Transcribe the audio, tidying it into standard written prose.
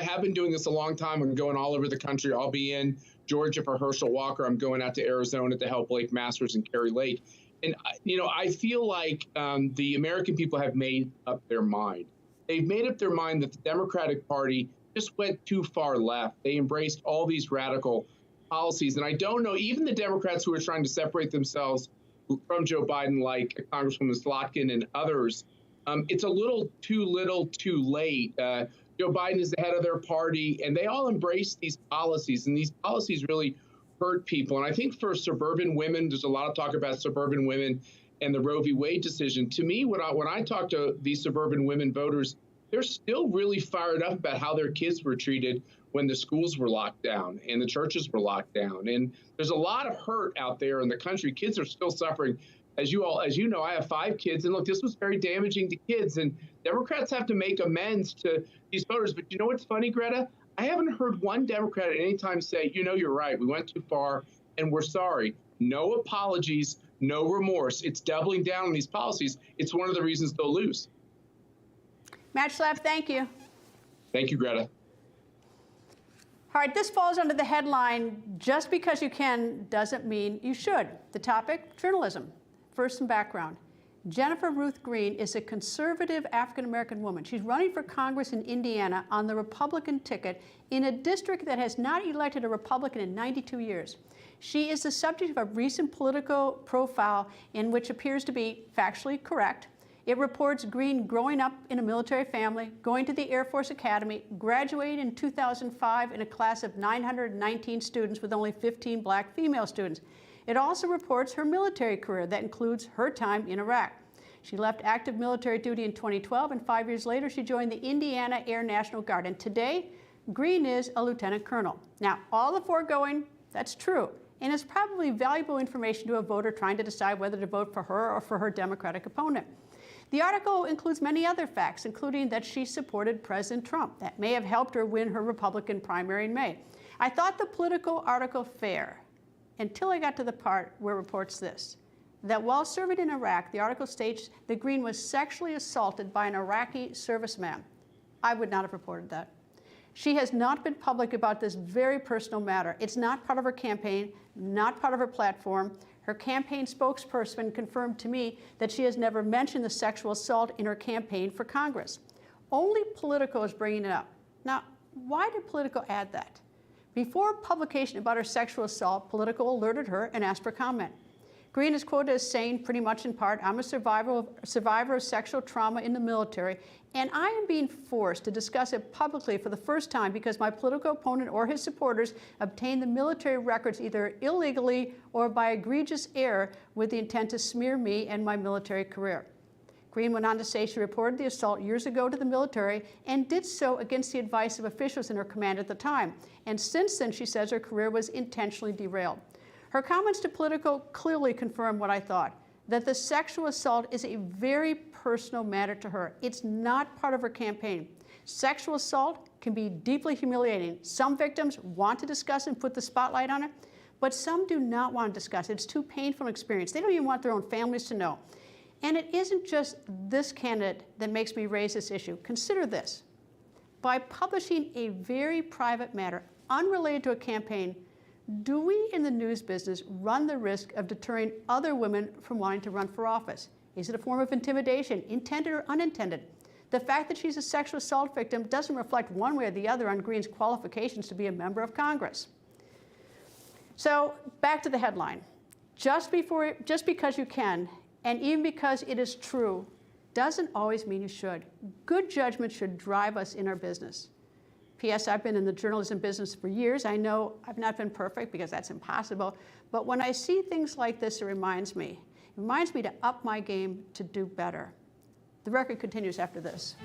I have been doing this a long time. I'm going all over the country. I'll be in Georgia for Herschel Walker. I'm going out to Arizona to help Blake Masters and Kerry Lake. And, I feel like the American people have made up their mind. They've made up their mind that the Democratic Party just went too far left. They embraced all these radical policies. And I don't know, even the Democrats who are trying to separate themselves from Joe Biden, like Congresswoman Slotkin and others, it's a little too late. Joe Biden is the head of their party, and they all embrace these policies, and these policies really hurt people. And I think for suburban women, there's a lot of talk about suburban women and the Roe v. Wade decision. To me, when I talk to these suburban women voters, they're still really fired up about how their kids were treated when the schools were locked down and the churches were locked down. And there's a lot of hurt out there in the country. Kids are still suffering. As you know, I have 5 kids, and look, this was very damaging to kids, and Democrats have to make amends to these voters. But you know what's funny, Greta? I haven't heard one Democrat at any time say, you're right, we went too far, and we're sorry. No apologies, no remorse. It's doubling down on these policies. It's one of the reasons they'll lose. Matt Schlapp, thank you. Thank you, Greta. All right, this falls under the headline, just because you can doesn't mean you should. The topic, journalism. First, some background. Jennifer Ruth Green is a conservative African-American woman. She's running for Congress in Indiana on the Republican ticket in a district that has not elected a Republican in 92 years. She is the subject of a recent Politico profile in which appears to be factually correct. It reports Green growing up in a military family, going to the Air Force Academy, graduating in 2005 in a class of 919 students with only 15 black female students. It also reports her military career that includes her time in Iraq. She left active military duty in 2012, and 5 years later, she joined the Indiana Air National Guard. And today, Green is a lieutenant colonel. Now, all the foregoing, that's true, and it's probably valuable information to a voter trying to decide whether to vote for her or for her Democratic opponent. The article includes many other facts, including that she supported President Trump. That may have helped her win her Republican primary in May. I thought the Politico article fair, until I got to the part where it reports this, that while serving in Iraq, the article states that Green was sexually assaulted by an Iraqi serviceman. I would not have reported that. She has not been public about this very personal matter. It's not part of her campaign, not part of her platform. Her campaign spokesperson confirmed to me that she has never mentioned the sexual assault in her campaign for Congress. Only Politico is bringing it up. Now, why did Politico add that? Before publication about her sexual assault, Politico alerted her and asked for comment. Green is quoted as saying, pretty much in part, I'm a survivor of sexual trauma in the military, and I am being forced to discuss it publicly for the first time because my political opponent or his supporters obtained the military records either illegally or by egregious error with the intent to smear me and my military career. Green went on to say she reported the assault years ago to the military and did so against the advice of officials in her command at the time. And since then, she says her career was intentionally derailed. Her comments to Politico clearly confirm what I thought, that the sexual assault is a very personal matter to her. It's not part of her campaign. Sexual assault can be deeply humiliating. Some victims want to discuss and put the spotlight on it, but some do not want to discuss it. It's too painful an experience. They don't even want their own families to know. And it isn't just this candidate that makes me raise this issue. Consider this. By publishing a very private matter unrelated to a campaign, do we in the news business run the risk of deterring other women from wanting to run for office? Is it a form of intimidation, intended or unintended? The fact that she's a sexual assault victim doesn't reflect one way or the other on Green's qualifications to be a member of Congress. So back to the headline. Just because you can, and even because it is true, doesn't always mean you should. Good judgment should drive us in our business. P.S. I've been in the journalism business for years. I know I've not been perfect because that's impossible. But when I see things like this, it reminds me to up my game to do better. The record continues after this.